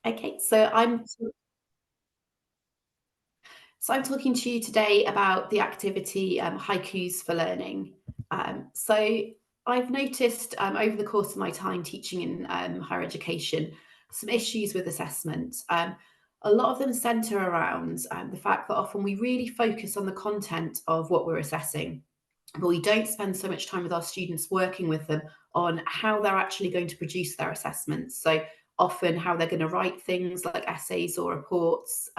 Okay, so I'm talking to you today about the activity haikus for learning. So I've noticed over the course of my time teaching in higher education some issues with assessment. A lot of them centre around the fact that often we really focus on the content of what we're assessing, but we don't spend so much time with our students working with them on how they're actually going to produce their assessments. So often how they're going to write things like essays or reports,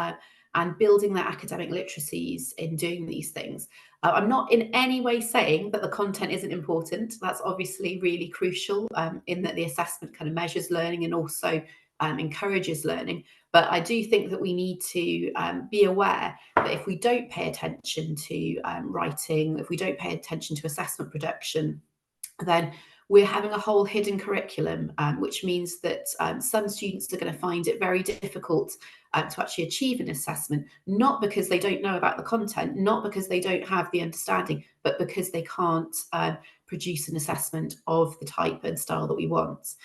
and building their academic literacies in doing these things. I'm not in any way saying that the content isn't important. That's obviously really crucial, in that the assessment kind of measures learning and also encourages learning. But I do think that we need to be aware that if we don't pay attention to writing, if we don't pay attention to assessment production, then we're having a whole hidden curriculum, which means that some students are going to find it very difficult to actually achieve an assessment, not because they don't know about the content, not because they don't have the understanding, but because they can't produce an assessment of the type and style that we want.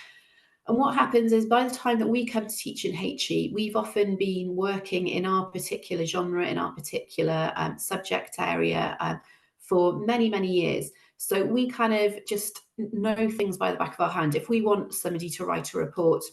And what happens is by the time that we come to teach in HE, we've often been working in our particular genre, in our particular subject area for many, many years. So we kind of just know things by the back of our hand. If we want somebody to write a report,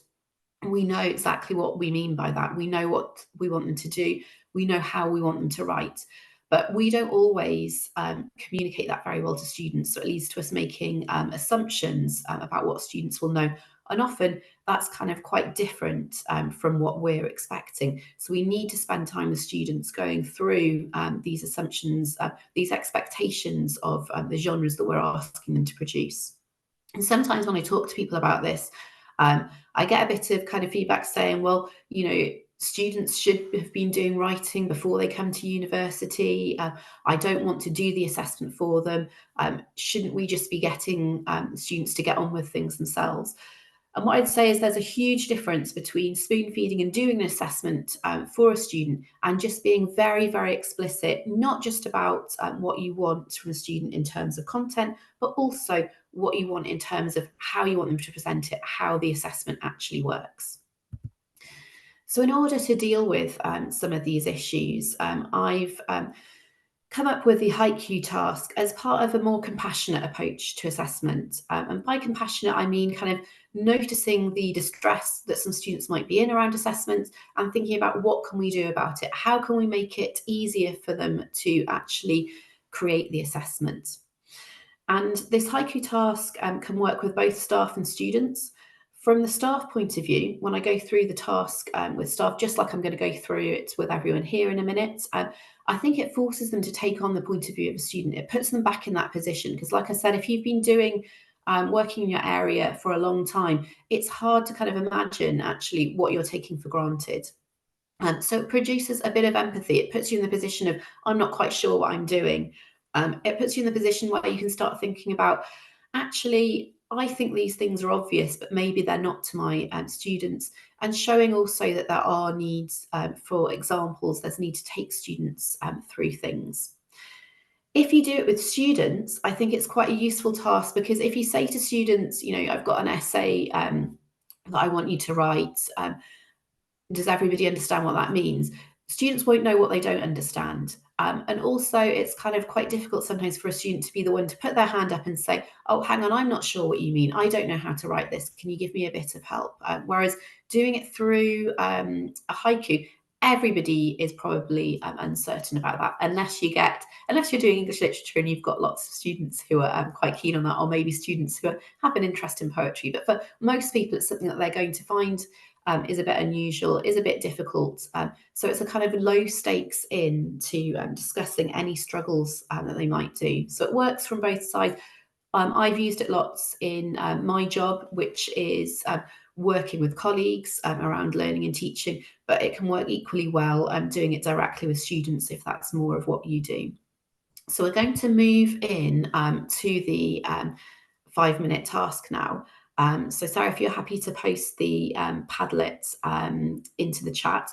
we know exactly what we mean by that. We know what we want them to do. We know how we want them to write. But we don't always communicate that very well to students. So it leads to us making assumptions about what students will know. And often that's kind of quite different from what we're expecting. So we need to spend time with students going through these assumptions, these expectations of the genres that we're asking them to produce. And sometimes when I talk to people about this, I get a bit of kind of feedback saying, well, students should have been doing writing before they come to university. I don't want to do the assessment for them. Shouldn't we just be getting students to get on with things themselves? And what I'd say is there's a huge difference between spoon feeding and doing an assessment for a student and just being very, very explicit, not just about what you want from a student in terms of content, but also what you want in terms of how you want them to present it, how the assessment actually works. So in order to deal with some of these issues, I've come up with the haiku task as part of a more compassionate approach to assessment. And by compassionate, I mean kind of noticing the distress that some students might be in around assessments and thinking about what can we do about it? How can we make it easier for them to actually create the assessment? And this haiku task can work with both staff and students. From the staff point of view, when I go through the task with staff, just like I'm going to go through it with everyone here in a minute, I think it forces them to take on the point of view of a student. It puts them back in that position because, like I said, if you've been doing working in your area for a long time, it's hard to kind of imagine actually what you're taking for granted. So it produces a bit of empathy. It puts you in the position of, I'm not quite sure what I'm doing. It puts you in the position where you can start thinking about, actually, I think these things are obvious, but maybe they're not to my students. And showing also that there are needs for examples, there's need to take students through things. If you do it with students, I think it's quite a useful task because if you say to students, I've got an essay that I want you to write, does everybody understand what that means? Students won't know what they don't understand. And also, it's kind of quite difficult sometimes for a student to be the one to put their hand up and say, oh, hang on, I'm not sure what you mean. I don't know how to write this. Can you give me a bit of help? Whereas doing it through a haiku, everybody is probably uncertain about that unless you're doing English literature and you've got lots of students who are quite keen on that, or maybe students who have an interest in poetry. But for most people, it's something that they're going to find is a bit unusual, is a bit difficult. So it's a kind of low stakes into discussing any struggles that they might do. So it works from both sides. I've used it lots in my job, which is working with colleagues around learning and teaching, but it can work equally well doing it directly with students if that's more of what you do. So we're going to move in to the 5-minute task now. So Sarah, if you're happy to post the Padlet into the chat,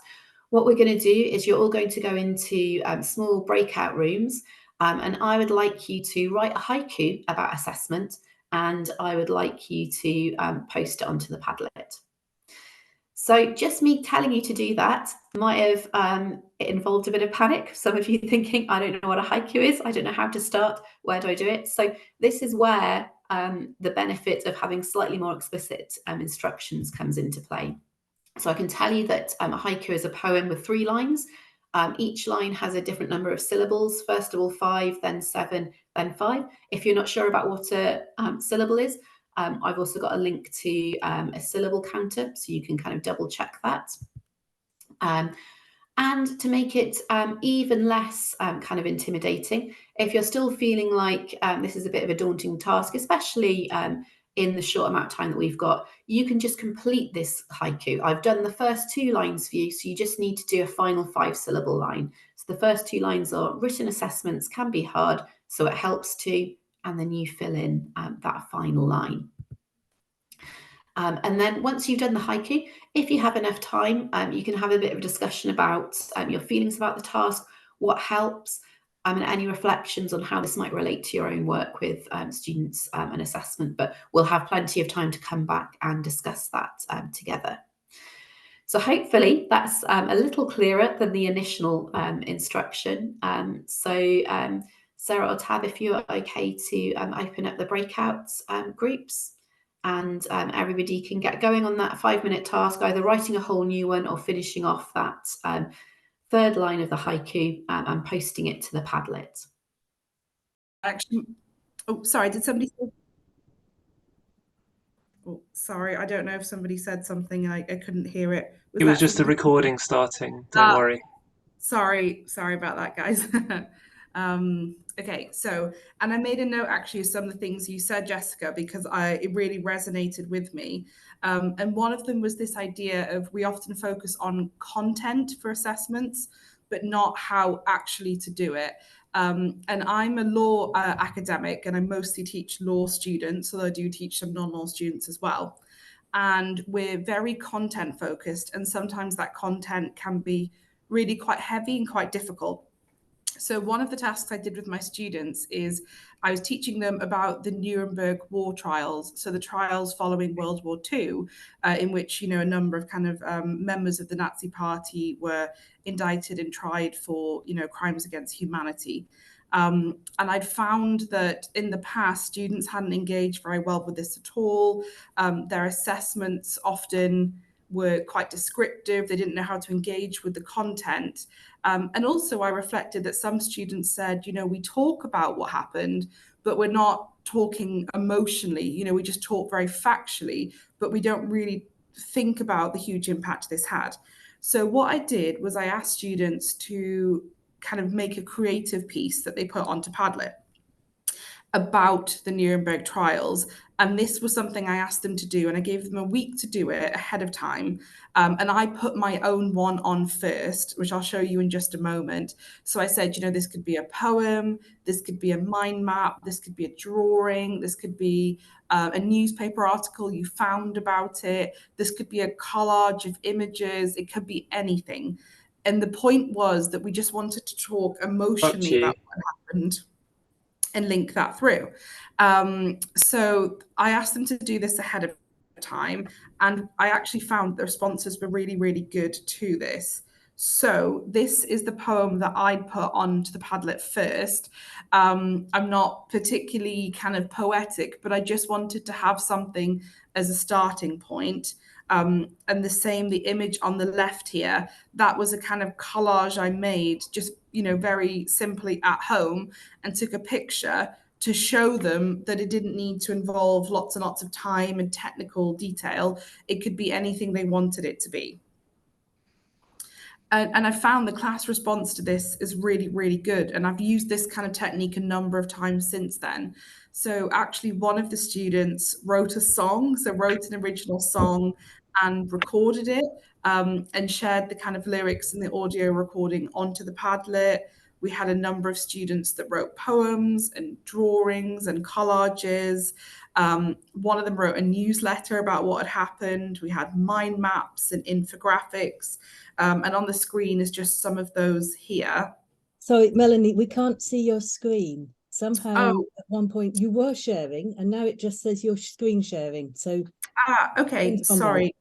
what we're going to do is you're all going to go into small breakout rooms, and I would like you to write a haiku about assessment, and I would like you to post it onto the Padlet. So just me telling you to do that might have it involved a bit of panic. Some of you thinking, I don't know what a haiku is. I don't know how to start. Where do I do it? So this is where the benefit of having slightly more explicit instructions comes into play. So I can tell you that a haiku is a poem with 3 lines. Each line has a different number of syllables. First of all, 5, then 7, then 5. If you're not sure about what a syllable is, I've also got a link to a syllable counter, so you can kind of double check that. And to make it even less kind of intimidating, if you're still feeling like this is a bit of a daunting task, especially in the short amount of time that we've got, you can just complete this haiku. I've done the first 2 lines for you, so you just need to do a final 5-syllable line. So the first 2 lines are written assessments can be hard, so it helps to, and then you fill in that final line. And then once you've done the haiku, if you have enough time, you can have a bit of a discussion about your feelings about the task, what helps, and any reflections on how this might relate to your own work with students and assessment. But we'll have plenty of time to come back and discuss that together. So hopefully that's a little clearer than the initial instruction. Sarah or Tab, if you're okay to open up the breakout groups, and everybody can get going on that 5-minute task, either writing a whole new one or finishing off that 3rd line of the haiku and posting it to the Padlet. Actually, oh, sorry, did somebody say? Oh, sorry, I don't know if somebody said something. I couldn't hear it. It was just the recording starting. Don't worry. Sorry about that, guys. Okay, so, and I made a note actually of some of the things you said, Jessica, because it really resonated with me. And one of them was this idea of we often focus on content for assessments, but not how actually to do it. And I'm a law academic, and I mostly teach law students, although I do teach some non-law students as well. And we're very content focused, and sometimes that content can be really quite heavy and quite difficult. So one of the tasks I did with my students is I was teaching them about the Nuremberg war trials. So the trials following World War II, in which, a number of kind of members of the Nazi Party were indicted and tried for, crimes against humanity. And I'd found that in the past, students hadn't engaged very well with this at all. Their assessments often were quite descriptive. They didn't know how to engage with the content. And also I reflected that some students said, we talk about what happened, but we're not talking emotionally. We just talk very factually, but we don't really think about the huge impact this had. So what I did was I asked students to kind of make a creative piece that they put onto Padlet about the Nuremberg trials. And this was something I asked them to do, and I gave them a week to do it ahead of time. And I put my own one on first, which I'll show you in just a moment. So I said, this could be a poem, this could be a mind map, this could be a drawing, this could be a newspaper article you found about it, this could be a collage of images, it could be anything. And the point was that we just wanted to talk emotionally about what happened and link that through. So I asked them to do this ahead of time, and I actually found the responses were really, really good to this. So this is the poem that I put onto the Padlet first. I'm not particularly kind of poetic, but I just wanted to have something as a starting point. And the same, the image on the left here, that was a kind of collage I made just, very simply at home, and took a picture to show them that it didn't need to involve lots and lots of time and technical detail. It could be anything they wanted it to be. And I found the class response to this is really, really good. And I've used this kind of technique a number of times since then. So actually one of the students wrote a song, so wrote an original song and recorded it, and shared the kind of lyrics and the audio recording onto the Padlet. We had a number of students that wrote poems and drawings and collages. One of them wrote a newsletter about what had happened. We had mind maps and infographics. And on the screen is just some of those here. Sorry, Melanie, we can't see your screen. Somehow at one point you were sharing, and now it just says you're screen sharing. So okay, sorry.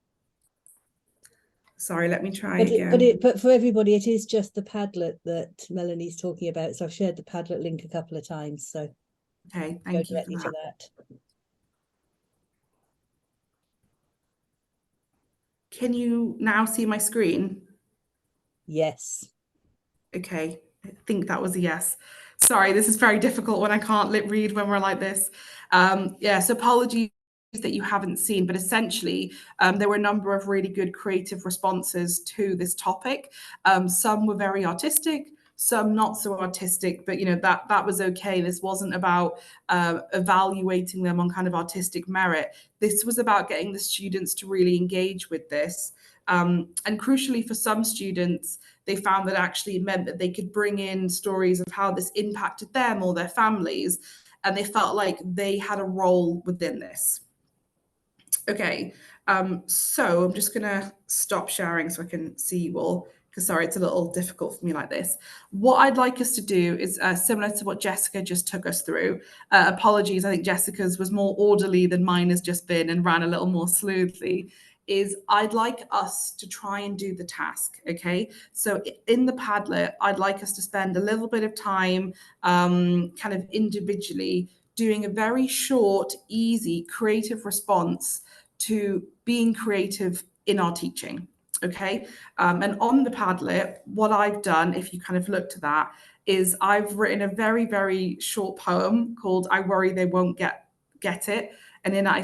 Sorry, let me try again. But for everybody, it is just the Padlet that Melanie's talking about. So I've shared the Padlet link a couple of times. So okay, go thank you directly for to that. that. Can you now see my screen? Yes. Okay, I think that was a yes. Sorry, this is very difficult when I can't read when we're like this. Yes, apologies that you haven't seen, but essentially there were a number of really good creative responses to this topic. Some were very artistic, some not so artistic, but you know that was okay. This wasn't about evaluating them on kind of artistic merit. This was about getting the students to really engage with this. And crucially for some students, they found that actually it meant that they could bring in stories of how this impacted them or their families, and they felt like they had a role within this. Okay, so I'm just gonna stop sharing so I can see you all, because sorry, it's a little difficult for me like this. What I'd like us to do is similar to what Jessica just took us through. Apologies, I think Jessica's was more orderly than mine has just been and ran a little more smoothly. Is I'd like us to try and do the task, okay? So in the Padlet, I'd like us to spend a little bit of time kind of individually doing a very short, easy, creative response to being creative in our teaching, okay? And on the Padlet, what I've done, if you kind of look to that, is I've written a very, very short poem called I Worry They Won't Get It. And then I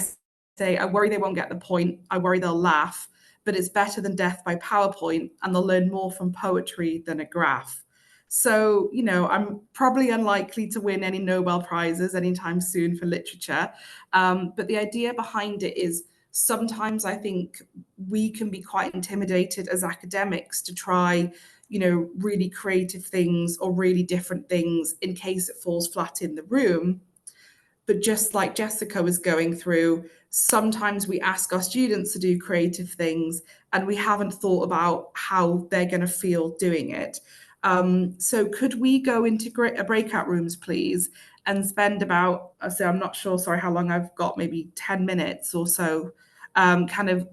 say, I worry they won't get the point. I worry they'll laugh, but it's better than death by PowerPoint, and they'll learn more from poetry than a graph. So, you know, I'm probably unlikely to win any Nobel Prizes anytime soon for literature. But the idea behind it is sometimes I think we can be quite intimidated as academics to try, you know, really creative things or really different things in case it falls flat in the room. But just like Jessica was going through, sometimes we ask our students to do creative things and we haven't thought about how they're going to feel doing it. So could we go into breakout rooms, please, and spend about, so I'm not sure, sorry, how long I've got, maybe 10 minutes or so, kind of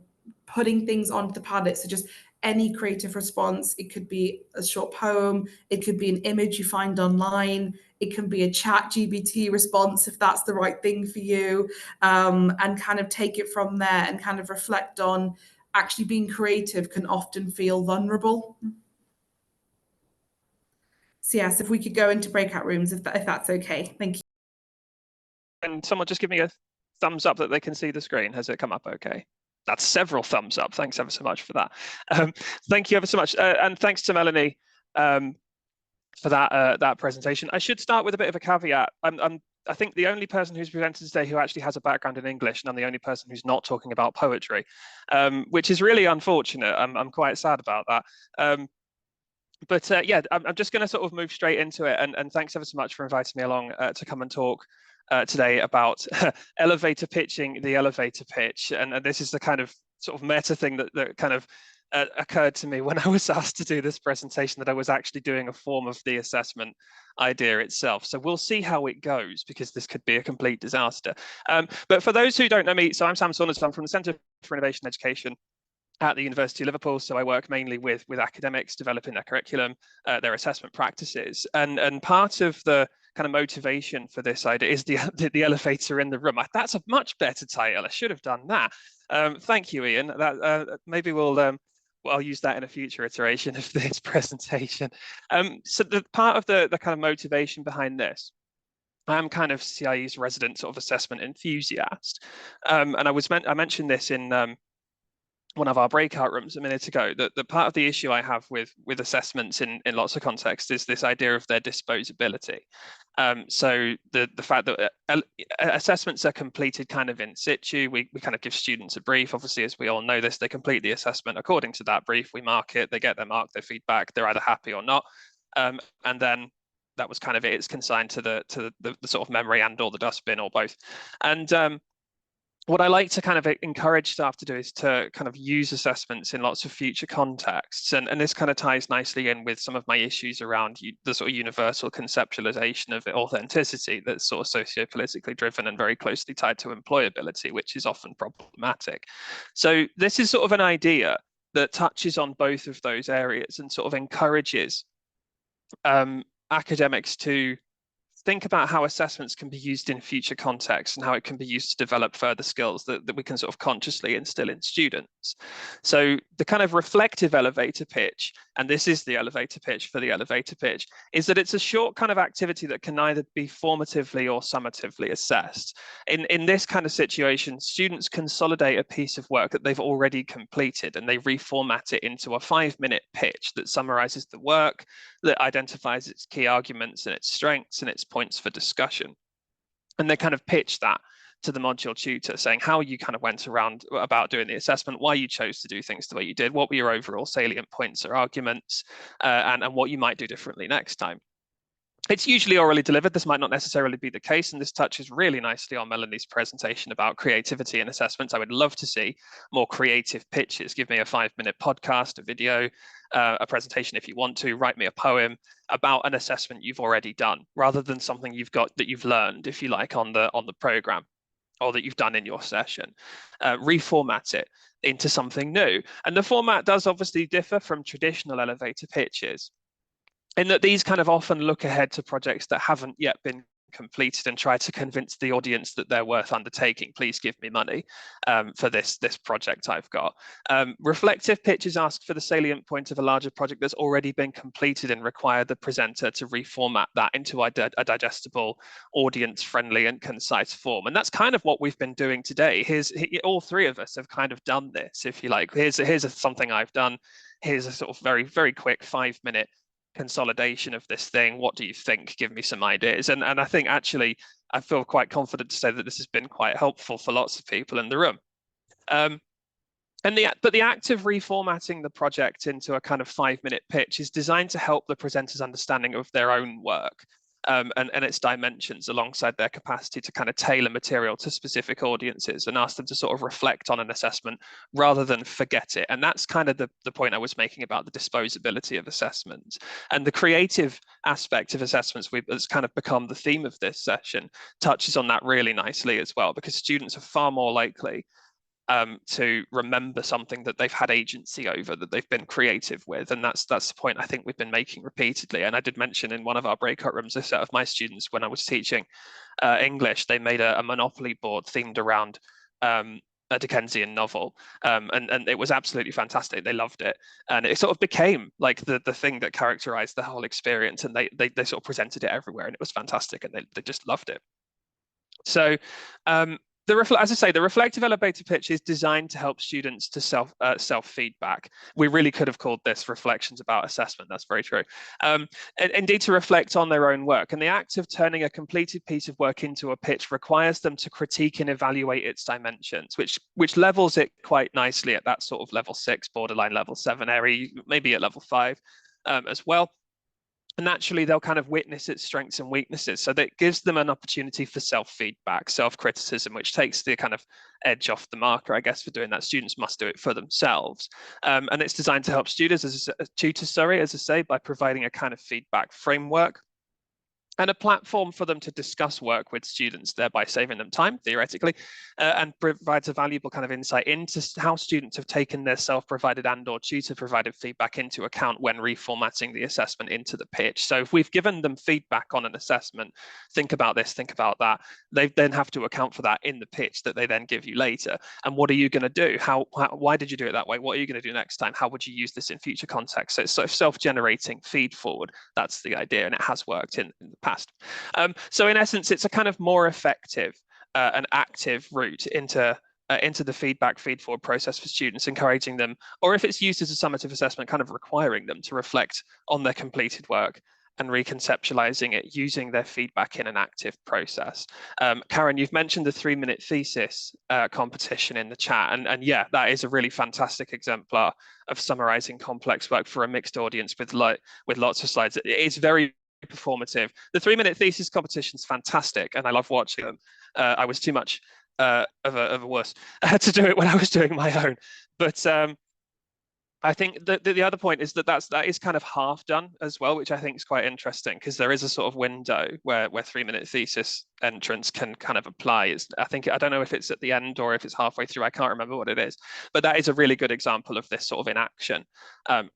putting things onto the Padlet. So just any creative response. It could be a short poem. It could be an image you find online. It can be a ChatGPT response if that's the right thing for you, and kind of take it from there and kind of reflect on actually being creative can often feel vulnerable. So yes, if we could go into breakout rooms, if that's okay. Thank you. And someone just give me a thumbs up that they can see the screen. Has it come up okay? That's several thumbs up. Thanks ever so much for that. Thank you ever so much. And thanks to Melanie for that presentation. I should start with a bit of a caveat. I think the only person who's presented today who actually has a background in English, and I'm the only person who's not talking about poetry, which is really unfortunate. I'm quite sad about that. But yeah, I'm just going to sort of move straight into it. And thanks ever so much for inviting me along to come and talk today about elevator pitching the elevator pitch. And this is the kind of sort of meta thing that kind of occurred to me when I was asked to do this presentation, that I was actually doing a form of the assessment idea itself. So we'll see how it goes, because this could be a complete disaster. But for those who don't know me, so I'm Sam Saunders. I'm from the Centre for Innovation Education at the University of Liverpool. So I work mainly with academics developing their curriculum, their assessment practices, and part of the kind of motivation for this idea is the elevator in the room. That's a much better title. I should have done that. Thank you, Ian. That maybe I'll use that in a future iteration of this presentation. So the part of the kind of motivation behind this, I'm kind of CIE's resident sort of assessment enthusiast, and I mentioned this in one of our breakout rooms a minute ago, that the part of the issue I have with assessments in lots of contexts is this idea of their disposability. So the fact that assessments are completed kind of in situ. We kind of give students a brief. Obviously, as we all know this, they complete the assessment according to that brief. We mark it, they get their mark, their feedback, they're either happy or not. And then that was kind of it. It's consigned to the sort of memory and or the dustbin or both. And what I like to kind of encourage staff to do is to kind of use assessments in lots of future contexts. And this kind of ties nicely in with some of my issues around the sort of universal conceptualization of authenticity that's sort of socio-politically driven and very closely tied to employability, which is often problematic. So this is sort of an idea that touches on both of those areas and sort of encourages academics to think about how assessments can be used in future contexts and how it can be used to develop further skills that we can sort of consciously instill in students. So the kind of reflective elevator pitch, and this is the elevator pitch for the elevator pitch, is that it's a short kind of activity that can either be formatively or summatively assessed. In this kind of situation, students consolidate a piece of work that they've already completed and they reformat it into a 5-minute pitch that summarizes the work, that identifies its key arguments and its strengths and its points for discussion. And they kind of pitch that to the module tutor, saying how you kind of went around about doing the assessment, why you chose to do things the way you did, what were your overall salient points or arguments, and what you might do differently next time. It's usually orally delivered. This might not necessarily be the case, and this touches really nicely on Melanie's presentation about creativity and assessments. I would love to see more creative pitches. Give me a 5-minute podcast, a video, a presentation if you want to. Write me a poem about an assessment you've already done, rather than something you've got that you've learned, if you like, on the program, or that you've done in your session. Reformat it into something new. And the format does obviously differ from traditional elevator pitches, in that these kind of often look ahead to projects that haven't yet been completed and try to convince the audience that they're worth undertaking. Please give me money for this project I've got. Reflective pitches ask for the salient point of a larger project that's already been completed and require the presenter to reformat that into a digestible, audience-friendly and concise form. And that's kind of what we've been doing today. All three of us have kind of done this, if you like. Here's something I've done. Here's a sort of very, very quick 5-minute consolidation of this thing. What do you think? Give me some ideas. And I think actually I feel quite confident to say that this has been quite helpful for lots of people in the room. But the act of reformatting the project into a kind of 5-minute pitch is designed to help the presenter's understanding of their own work and its dimensions, alongside their capacity to kind of tailor material to specific audiences and ask them to sort of reflect on an assessment rather than forget it. And that's kind of the point I was making about the disposability of assessments. And the creative aspect of assessments that's kind of become the theme of this session touches on that really nicely as well, because students are far more likely to remember something that they've had agency over, that they've been creative with. And that's the point I think we've been making repeatedly. And I did mention in one of our breakout rooms, a set of my students, when I was teaching English, they made a Monopoly board themed around a Dickensian novel, and it was absolutely fantastic. They loved it, and it sort of became like the thing that characterized the whole experience, and they sort of presented it everywhere, and it was fantastic, and they just loved it. So as I say, the reflective elevator pitch is designed to help students to self-feedback. We really could have called this reflections about assessment. That's very true. And indeed, to reflect on their own work. And the act of turning a completed piece of work into a pitch requires them to critique and evaluate its dimensions, which levels it quite nicely at that sort of level 6, borderline level 7 area, maybe at level 5 as well. And naturally, they'll kind of witness its strengths and weaknesses. So that gives them an opportunity for self-feedback, self-criticism, which takes the kind of edge off the marker, I guess, for doing that. Students must do it for themselves. And it's designed to help tutors, as I say, by providing a kind of feedback framework and a platform for them to discuss work with students, thereby saving them time, theoretically, and provides a valuable kind of insight into how students have taken their self-provided and/or tutor-provided feedback into account when reformatting the assessment into the pitch. So if we've given them feedback on an assessment, think about this, think about that, they then have to account for that in the pitch that they then give you later. And what are you going to do? Why did you do it that way? What are you going to do next time? How would you use this in future contexts? So it's sort of self-generating feed forward. That's the idea, and it has worked in the past. So in essence, it's a kind of more effective and active route into the feedback feed forward process for students, encouraging them, or if it's used as a summative assessment, kind of requiring them to reflect on their completed work and reconceptualizing it using their feedback in an active process. Karen, you've mentioned the 3-minute thesis competition in the chat, and yeah, that is a really fantastic exemplar of summarizing complex work for a mixed audience with lots of slides. It is very performative. The 3-minute thesis competition is fantastic, and I love watching them. I was too much of a wuss to do it when I was doing my own, but I think the other point is that is kind of half done as well, which I think is quite interesting, because there is a sort of window where 3-minute thesis entrance can kind of apply. I don't know if it's at the end or if it's halfway through. I can't remember what it is, but that is a really good example of this sort of in action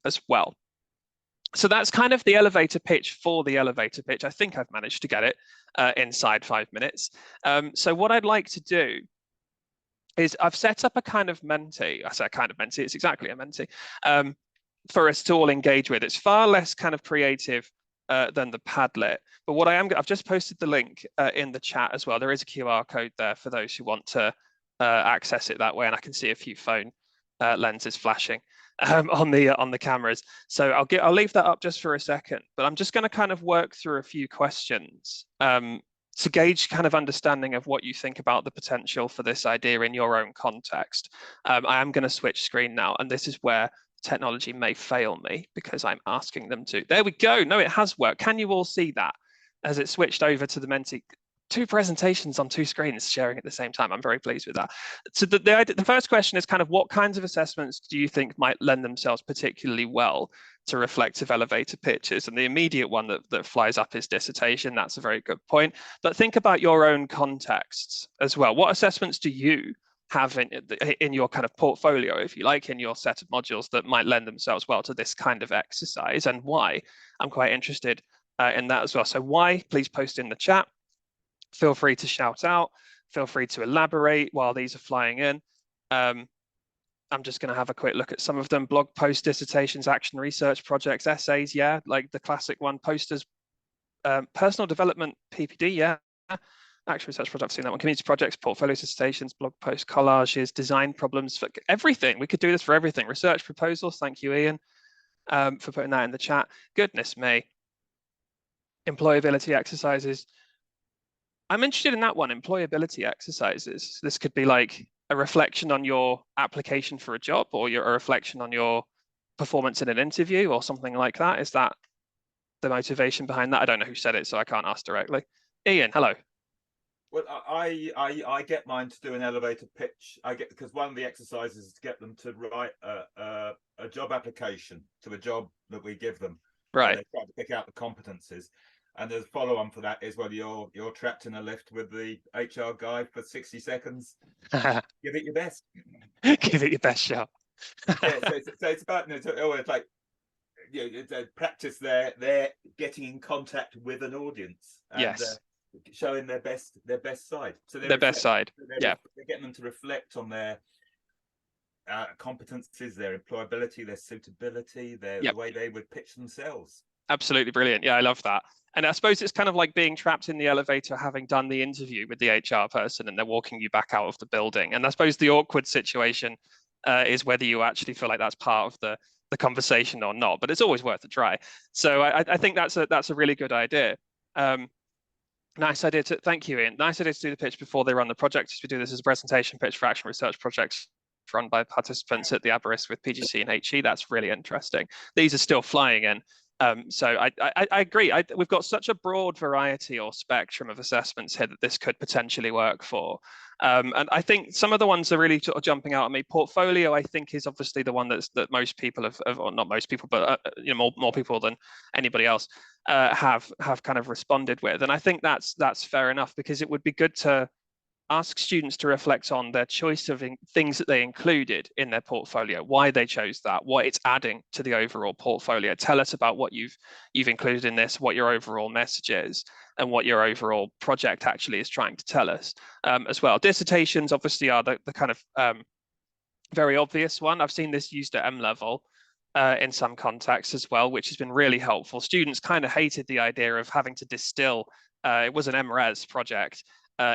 as well. So that's kind of the elevator pitch for the elevator pitch. I think I've managed to get it inside 5 minutes. So what I'd like to do is I've set up a kind of Menti. I say a kind of Menti, it's exactly a Menti, for us to all engage with. It's far less kind of creative than the Padlet. But what I've just posted the link in the chat as well. There is a QR code there for those who want to access it that way. And I can see a few phone lenses flashing on the cameras. So I'll leave that up just for a second, but I'm just going to kind of work through a few questions to gauge kind of understanding of what you think about the potential for this idea in your own context. I am going to switch screen now, and this is where technology may fail me because I'm asking them to. There we go. No, it has worked. Can you all see that as it switched over to the Menti? 2 presentations on 2 screens sharing at the same time. I'm very pleased with that. So the first question is kind of what kinds of assessments do you think might lend themselves particularly well to reflective elevator pitches? And the immediate one that flies up is dissertation. That's a very good point. But think about your own contexts as well. What assessments do you have in your kind of portfolio, if you like, in your set of modules that might lend themselves well to this kind of exercise, and why? I'm quite interested in that as well. So why? Please post in the chat. Feel free to shout out, feel free to elaborate while these are flying in. I'm just going to have a quick look at some of them. Blog posts, dissertations, action research projects, essays, yeah, like the classic one, posters, personal development, PPD, yeah. Action research project, I've seen that one. Community projects, portfolio dissertations, blog posts, collages, design problems, for everything. We could do this for everything. Research proposals, thank you, Ian, for putting that in the chat. Goodness me. Employability exercises. I'm interested in that one, employability exercises. This could be like a reflection on your application for a job, or a reflection on your performance in an interview or something like that. Is that the motivation behind that? I don't know who said it, so I can't ask directly. Ian, hello. Well, I get mine to do an elevator pitch. Because one of the exercises is to get them to write a job application to a job that we give them. Right. They try to pick out the competencies. And the follow-on for that is, well, you're trapped in a lift with the HR guy for 60 seconds. Give it your best. Give it your best shot. Yeah, so it's about, it's like, practice their getting in contact with an audience. And, yes. Showing their best side. So their best side. Yeah. They're getting them to reflect on their competencies, their employability, their suitability, the way they would pitch themselves. Absolutely brilliant. Yeah, I love that. And I suppose it's kind of like being trapped in the elevator, having done the interview with the HR person, and they're walking you back out of the building. And I suppose the awkward situation is whether you actually feel like that's part of the conversation or not. But it's always worth a try. So I think that's a really good idea. Nice idea thank you, Ian. Nice idea to do the pitch before they run the project. We do this as a presentation pitch for action research projects run by participants at the Aberystwyth with PGC and HE. That's really interesting. These are still flying in. So I agree. We've got such a broad variety or spectrum of assessments here that this could potentially work for. And I think some of the ones are really sort of jumping out at me. Portfolio, I think, is obviously the one that most people have, or not most people, but more people than anybody else have kind of responded with. And I think that's fair enough, because it would be good to ask students to reflect on their choice of things that they included in their portfolio, why they chose that, what it's adding to the overall portfolio. Tell us about what you've included in this, what your overall message is, and what your overall project actually is trying to tell us as well. Dissertations obviously are the kind of very obvious one. I've seen this used at M level in some contexts as well, which has been really helpful. Students kind of hated the idea of having to distill, it was an MRes project,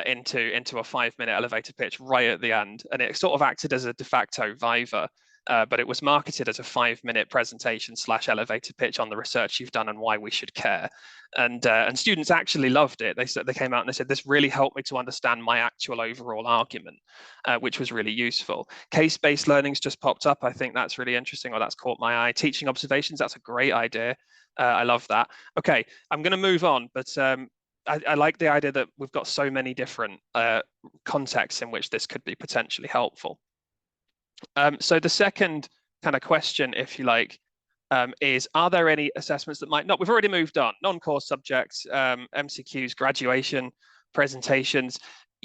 into a 5-minute elevator pitch right at the end, and it sort of acted as a de facto viva, but it was marketed as a 5-minute presentation / elevator pitch on the research you've done and why we should care. And students actually loved it. They came out and they said, this really helped me to understand my actual overall argument, which was really useful. Case-based learning's just popped up. I think that's really interesting, or that's caught my eye. Teaching observations, that's a great idea. I love that. Okay, I'm going to move on, but I like the idea that we've got so many different contexts in which this could be potentially helpful. So the second kind of question, if you like, is, are there any assessments that might not, we've already moved on, non-core subjects, MCQs, graduation, presentations.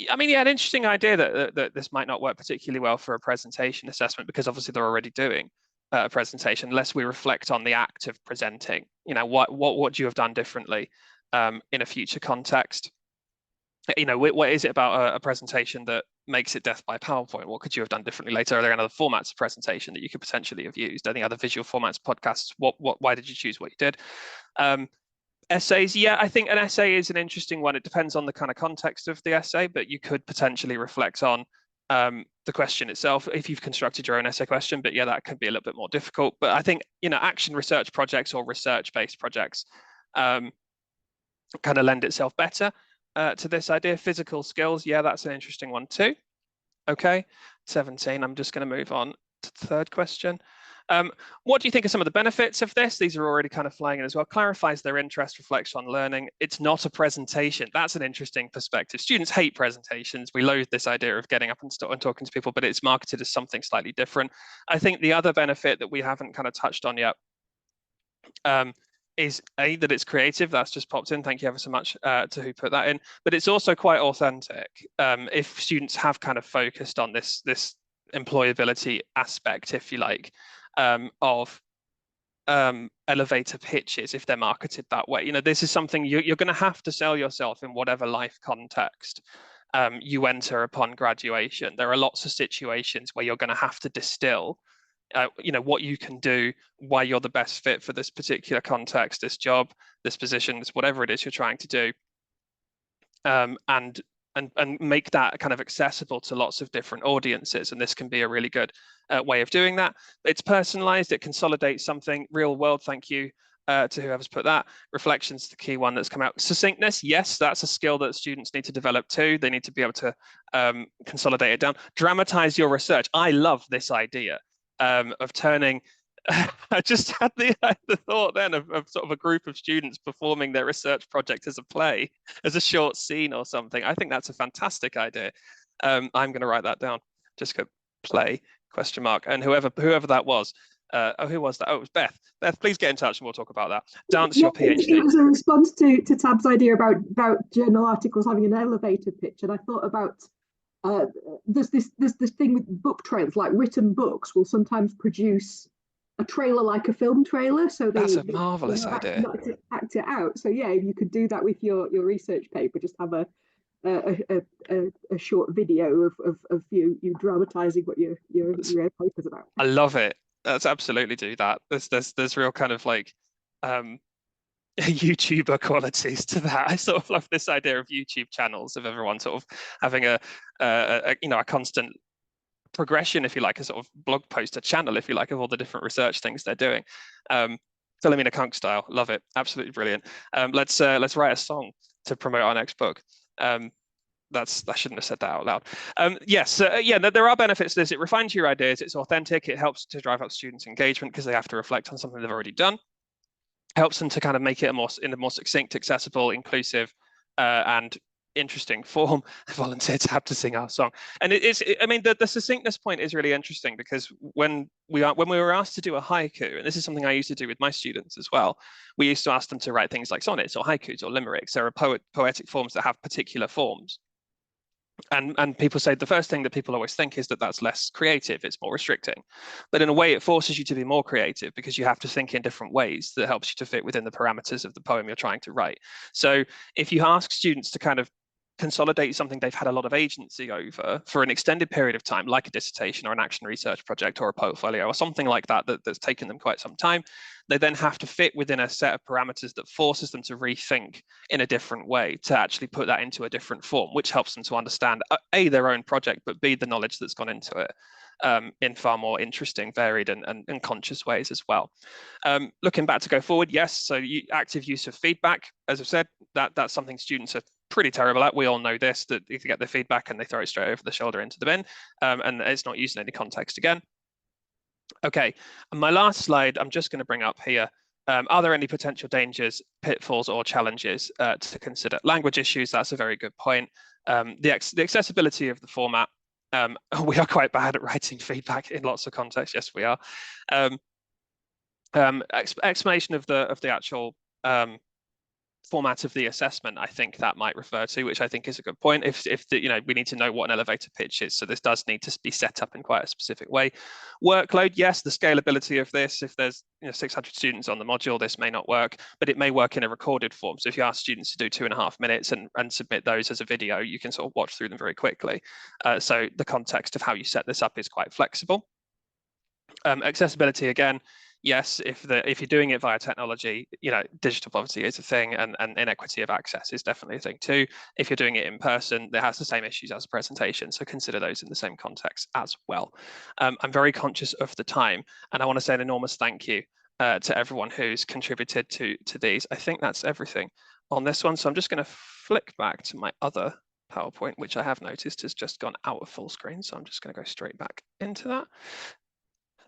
I mean, yeah, an interesting idea that this might not work particularly well for a presentation assessment, because obviously they're already doing a presentation, unless we reflect on the act of presenting. You know, what would you have done differently in a future context? You know, what is it about a presentation that makes it death by PowerPoint? What could you have done differently later? Are there any other formats of presentation that you could potentially have used? Any other visual formats, podcasts? Why did you choose what you did? Essays, yeah, I think an essay is an interesting one. It depends on the kind of context of the essay, but you could potentially reflect on the question itself if you've constructed your own essay question. But yeah, that could be a little bit more difficult. But I think, you know, action research projects or research-based projects kind of lend itself better to this idea. Physical skills, yeah, that's an interesting one too. Okay, 17. I'm just going to move on to the third question. What do you think are some of the benefits of this? These are already kind of flying in as well. Clarifies their interest, reflects on learning. It's not a presentation. That's an interesting perspective. Students hate presentations. We loathe this idea of getting up and talking to people, but it's marketed as something slightly different. I think the other benefit that we haven't kind of touched on yet is that it's creative. That's just popped in. Thank you ever so much to who put that in. But it's also quite authentic. If students have kind of focused on this employability aspect, if you like, of elevator pitches, if they're marketed that way. You know, this is something you're going to have to sell yourself in whatever life context you enter upon graduation. There are lots of situations where you're going to have to distill you know, what you can do, why you're the best fit for this particular context, this job, this position, this whatever it is you're trying to do, and make that kind of accessible to lots of different audiences. And this can be a really good way of doing that. It's personalized, it consolidates something real world. Thank you to whoever's put that. Reflections, the key one that's come out. Succinctness, yes, that's a skill that students need to develop too. They need to be able to consolidate it down. Dramatize your research. I love this idea of turning, I just had the thought then of sort of a group of students performing their research project as a play, as a short scene or something. I think that's a fantastic idea. I'm going to write that down. Just go play, question mark. And whoever that was, who was that? Oh, it was Beth. Beth, please get in touch and we'll talk about that. Dance your PhD. It was a response to Tab's idea about journal articles having an elevator pitch. And I thought about there's this thing with book trailers, like written books will sometimes produce a trailer like a film trailer. So that's a marvelous idea. Act it out. So yeah, you could do that with your research paper. Just have a short video of you dramatizing what your paper's about. I love it. Let's absolutely do that. There's real kind of like YouTuber qualities to that. I sort of love this idea of YouTube channels, of everyone sort of having a you know, a constant progression, if you like, a sort of blog post, a channel, if you like, of all the different research things they're doing. Philomena Kunk style, love it, absolutely brilliant. Let's write a song to promote our next book. I shouldn't have said that out loud. Yes, yeah, there are benefits to this. It refines your ideas. It's authentic. It helps to drive up students' engagement because they have to reflect on something they've already done. Helps them to kind of make it in a more succinct, accessible, inclusive, and interesting form. Volunteers have to sing our song, and I mean, the succinctness point is really interesting because when we were asked to do a haiku, and this is something I used to do with my students as well, we used to ask them to write things like sonnets or haikus or limericks. There are poetic forms that have particular forms. And people say the first thing that people always think is that that's less creative, it's more restricting. But in a way, it forces you to be more creative because you have to think in different ways that helps you to fit within the parameters of the poem you're trying to write. So if you ask students to kind of consolidate something they've had a lot of agency over for an extended period of time, like a dissertation or an action research project or a portfolio or something like that, that's taken them quite some time, they then have to fit within a set of parameters that forces them to rethink in a different way, to actually put that into a different form, which helps them to understand A, their own project, but B, the knowledge that's gone into it in far more interesting, varied and conscious ways as well. Looking back to go forward, yes, so active use of feedback, as I've said, that's something students are pretty terrible at. We all know this, that you can get the feedback and they throw it straight over the shoulder into the bin, and it's not used in any context again. Okay, and my last slide, I'm just going to bring up here. Are there any potential dangers, pitfalls, or challenges to consider? Language issues, that's a very good point. The accessibility of the format, We are quite bad at writing feedback in lots of contexts. Yes, we are. Explanation of the actual format of the assessment, I think that might refer to, which I think is a good point. If we need to know what an elevator pitch is, so this does need to be set up in quite a specific way. Workload, yes, the scalability of this. If there's 600 students on the module, this may not work, but it may work in a recorded form. So if you ask students to do 2.5 minutes and submit those as a video, you can sort of watch through them very quickly. So the context of how you set this up is quite flexible. Accessibility, again, yes, if you're doing it via technology, digital poverty is a thing, and inequity of access is definitely a thing too. If you're doing it in person, it has the same issues as a presentation, so consider those in the same context as well. I'm very conscious of the time, and I want to say an enormous thank you to everyone who's contributed to these. I think that's everything on this one, so I'm just going to flick back to my other PowerPoint, which I have noticed has just gone out of full screen, so I'm just going to go straight back into that.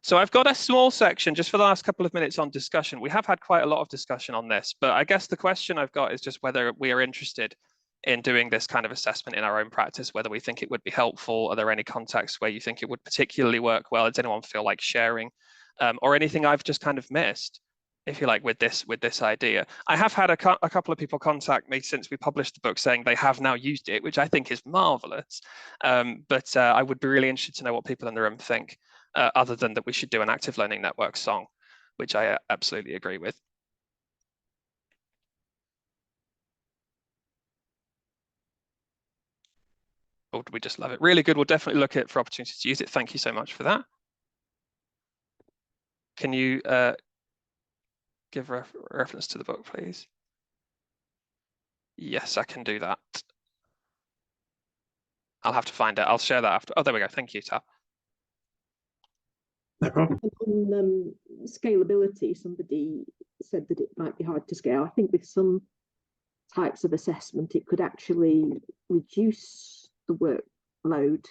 So I've got a small section just for the last couple of minutes on discussion. We have had quite a lot of discussion on this, but I guess the question I've got is just whether we are interested in doing this kind of assessment in our own practice, whether we think it would be helpful. Are there any contexts where you think it would particularly work well? Does anyone feel like sharing? Or anything I've just kind of missed, if you like, with this idea? I have had a couple of people contact me since we published the book saying they have now used it, which I think is marvelous. But I would be really interested to know what people in the room think. Other than that we should do an active learning network song, which I absolutely agree with. Or do we just love it? Really good. We'll definitely look at for opportunities to use it. Thank you so much for that. Can you give a reference to the book, please? Yes, I can do that. I'll have to find it. I'll share that after. Oh, there we go. Thank you, Tab. No problem. On scalability, somebody said that it might be hard to scale. I think with some types of assessment, it could actually reduce the workload.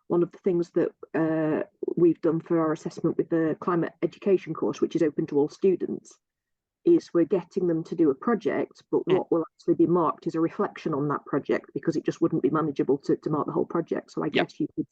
One of the things that we've done for our assessment with the climate education course, which is open to all students, is we're getting them to do a project, but what will actually be marked is a reflection on that project, because it just wouldn't be manageable to mark the whole project. So I guess you could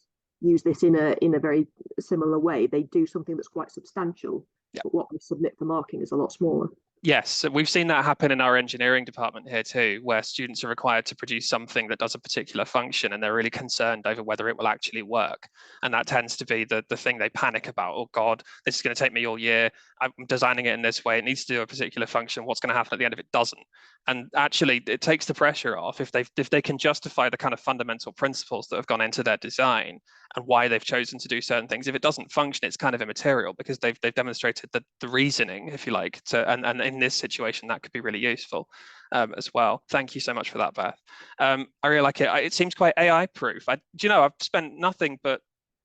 use this in a very similar way. They do something that's quite substantial, but what we submit for marking is a lot smaller. Yes, we've seen that happen in our engineering department here too, where students are required to produce something that does a particular function and they're really concerned over whether it will actually work. And that tends to be the thing they panic about. Oh God, this is going to take me all year. I'm designing it in this way. It needs to do a particular function. What's going to happen at the end if it doesn't? And actually it takes the pressure off if they can justify the kind of fundamental principles that have gone into their design and why they've chosen to do certain things. If it doesn't function, it's kind of immaterial because they've demonstrated the reasoning, if you like, and in this situation that could be really useful as well. Thank you so much for that, Beth. I really like it. It seems quite AI proof. I've spent nothing but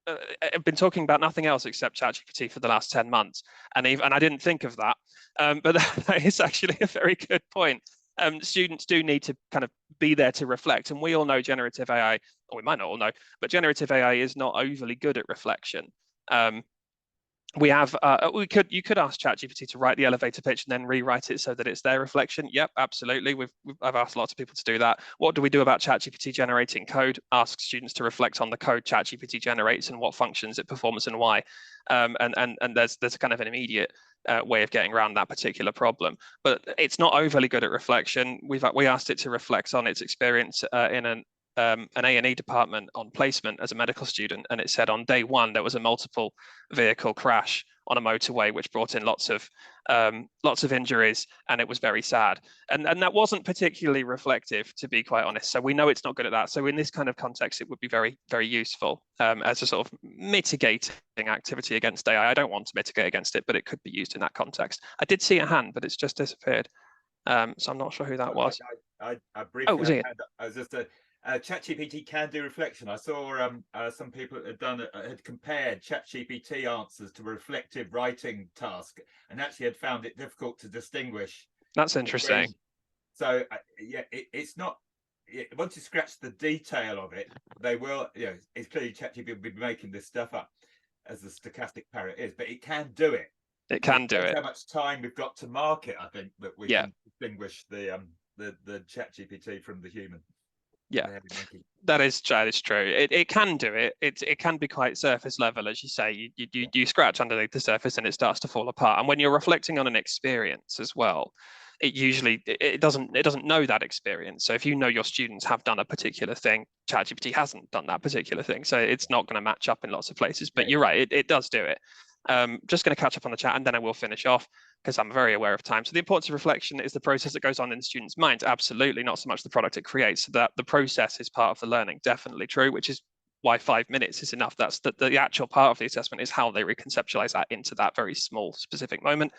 I've been talking about nothing else except ChatGPT for the last 10 months, and I didn't think of that, but that is actually a very good point. Students do need to kind of be there to reflect, and we all know generative AI, or we might not all know, but generative AI is not overly good at reflection. You could ask ChatGPT to write the elevator pitch and then rewrite it so that it's their reflection. Yep, absolutely. I've asked lots of people to do that. What do we do about ChatGPT generating code? Ask students to reflect on the code ChatGPT generates and what functions it performs and why. And there's kind of an immediate way of getting around that particular problem. But it's not overly good at reflection. We asked it to reflect on its experience in an A&E department on placement as a medical student, and it said on day one there was a multiple vehicle crash on a motorway which brought in lots of injuries, and it was very sad, and that wasn't particularly reflective, to be quite honest. So we know it's not good at that. So in this kind of context it would be very, very useful as a sort of mitigating activity against AI. I don't want to mitigate against it, but it could be used in that context. I did see a hand, but it's just disappeared, so I'm not sure who that was. I briefly was it? I was just ChatGPT can do reflection. I saw some people had compared ChatGPT answers to a reflective writing task, and actually had found it difficult to distinguish. That's interesting. So it's not. Once you scratch the detail of it, they will. It's clearly ChatGPT will be making this stuff up, as the stochastic parrot is, but it can do it. It can do it. How much time we've got to mark it, I think, that we can distinguish the ChatGPT from the human. Yeah, that is true. It can do it. It can be quite surface level, as you say. You scratch underneath the surface and it starts to fall apart. And when you're reflecting on an experience as well, it doesn't know that experience. So if you know your students have done a particular thing, ChatGPT hasn't done that particular thing, so it's not going to match up in lots of places. But you're right, it does do it. Just going to catch up on the chat and then I will finish off because I'm very aware of time. So the importance of reflection is the process that goes on in the student's mind. Absolutely, not so much the product it creates. So that the process is part of the learning, definitely true, which is why 5 minutes is enough. That's the actual part of the assessment is how they reconceptualize that into that very small specific moment.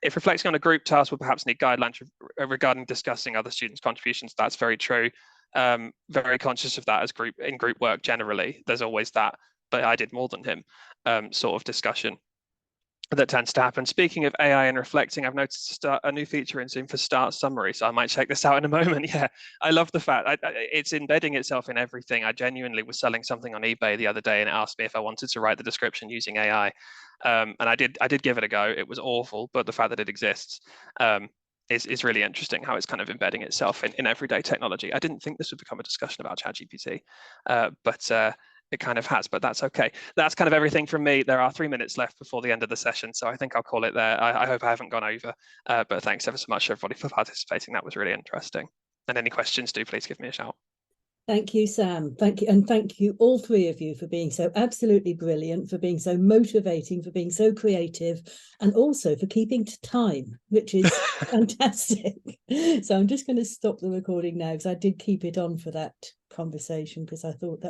If reflecting on a group task will perhaps need guidelines regarding discussing other students' contributions, that's very true. Very conscious of that as group work generally. There's always that, but I did more than him sort of discussion that tends to happen. Speaking of AI and reflecting, I've noticed a new feature in Zoom for start summary, so I might check this out in a moment. Yeah, I love the fact it's embedding itself in everything. I genuinely was selling something on eBay the other day and it asked me if I wanted to write the description using AI, and I did give it a go. It was awful, but the fact that it exists is really interesting, how it's kind of embedding itself in everyday technology. I didn't think this would become a discussion about ChatGPT, but it kind of has, but that's okay. That's kind of everything from me. There are 3 minutes left before the end of the session, so I think I'll call it there. I hope I haven't gone over, but thanks ever so much, everybody, for participating. That was really interesting. And any questions, do please give me a shout. Thank you, Sam. Thank you. And thank you, all three of you, for being so absolutely brilliant, for being so motivating, for being so creative, and also for keeping to time, which is fantastic. So I'm just going to stop the recording now because I did keep it on for that conversation because I thought that